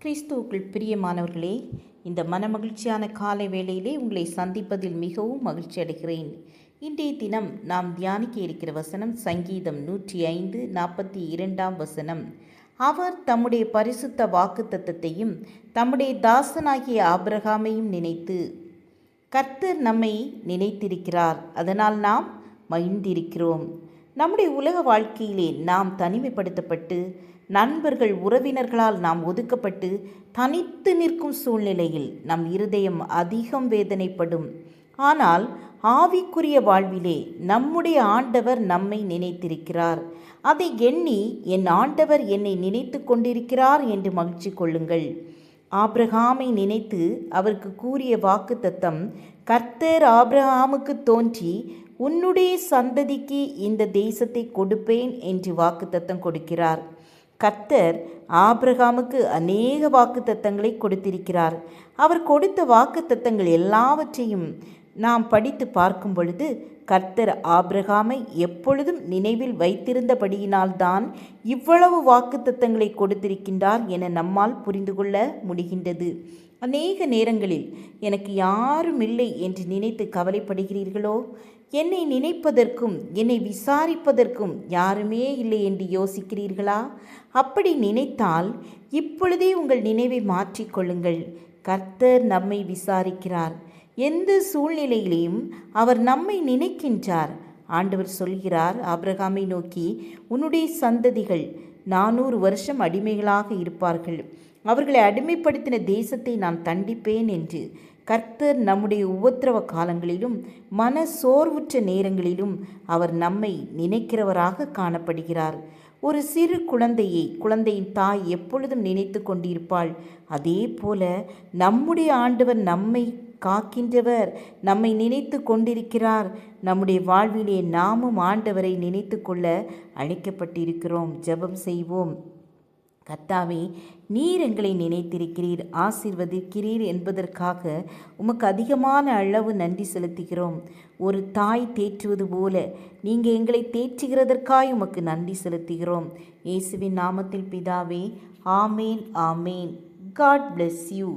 கிறிஸ்துவுக்குள் பிரியமானவர்களே, இந்த மனமகிழ்ச்சியான காலை வேளையிலே உங்களை சந்திப்பதில் மிகவும் மகிழ்ச்சி அடைகிறேன். இன்றைய தினம் நாம் தியானிக்க இருக்கிற வசனம் சங்கீதம் 105:42 வசனம். அவர் தம்முடைய பரிசுத்த வாக்குத்தத்தத்தையும் தம்முடைய தாசனாகிய ஆபிரகாமையும் நினைத்து, கர்த்தர் நம்மை நினைத்திருக்கிறார், அதனால் நாம் மகிழ்ந்திருக்கிறோம். நம்முடைய உலக வாழ்க்கையிலே நாம் தனிமைப்படுத்தப்பட்டு நண்பர்கள் உறவினர்களால் நாம் ஒதுக்கப்பட்டு தனித்து நிற்கும் சூழ்நிலையில் நம் இருதயம் அதிகம் வேதனைப்படும். ஆனால் ஆவிக்குரிய வாழ்விலே நம்முடைய ஆண்டவர் நம்மை நினைத்திருக்கிறார். அதை எண்ணி என் ஆண்டவர் என்னை நினைத்து கொண்டிருக்கிறார் என்று மகிழ்ச்சி கொள்ளுங்கள். ஆபிரகாமை நினைத்து அவருக்கு கூறிய வாக்குத்தத்தம், கர்த்தர் ஆபிரகாமுக்கு தோன்றி உன்னுடைய சந்ததிக்கு இந்த தேசத்தை கொடுப்பேன் என்று வாக்குத்தத்தம் கொடுக்கிறார். கர்த்தர் ஆபிரகாமுக்கு அநேக வாக்குத்தத்தங்களை கொடுத்திருக்கிறார். அவர் கொடுத்த வாக்குத்தத்தங்கள் எல்லாவற்றையும் நாம் படித்து பார்க்கும் பொழுது கர்த்தர் ஆபிரகாமை எப்பொழுதும் நினைவில் வைத்திருந்தபடியினால்தான் இவ்வளவு வாக்குத்தத்தங்களை கொடுத்திருக்கின்றார் என நம்மால் புரிந்து கொள்ள முடிகின்றது. அநேக நேரங்களில் எனக்கு யாரும் இல்லை என்று நினைத்து கவலைப்படுகிறீர்களோ? என்னை நினைப்பதற்கும் என்னை விசாரிப்பதற்கும் யாருமே இல்லை என்று யோசிக்கிறீர்களா? அப்படி நினைத்தால் இப்பொழுதே உங்கள் நினைவை மாற்றிக்கொள்ளுங்கள். கர்த்தர் நம்மை விசாரிக்கிறார். எந்த சூழ்நிலையிலையும் அவர் நம்மை நினைக்கின்றார். ஆண்டவர் சொல்கிறார் ஆபிரகாமை நோக்கி, உன்னுடைய சந்ததிகள் 400 வருஷம் அடிமைகளாக இருப்பார்கள், அவர்களை அடிமைப்படுத்தின தேசத்தை நான் தண்டிப்பேன் என்று. கர்த்தர் நம்முடைய உபத்திரவ காலங்களிலும் மன சோர்வுற்ற நேரங்களிலும் அவர் நம்மை நினைக்கிறவராக காணப்படுகிறார். ஒரு சிறு குழந்தையின் தாய் எப்பொழுதும் நினைத்து கொண்டிருப்பாள். அதே போல நம்முடைய ஆண்டவர் நம்மை காக்கின்றவர், நம்மை நினைத்து கொண்டிருக்கிறார். நம்முடைய வாழ்விலே நாமும் ஆண்டவரை நினைத்து கொள்ள அழைக்கப்பட்டிருக்கிறோம். ஜெபம் செய்வோம். கர்த்தாவே, நீர் எங்களை நினைத்திருக்கிறீர், ஆசீர்வதிக்கிறீர் என்பதற்காக உமக்கு அதிகமான அளவு நன்றி செலுத்துகிறோம். ஒரு தாய் தேற்றுவது போல நீங்கள் எங்களை தேற்றுகிறதற்காக உமக்கு நன்றி செலுத்துகிறோம். இயேசுவின் நாமத்தில் பிதாவே, ஆமேன் ஆமேன். God bless you.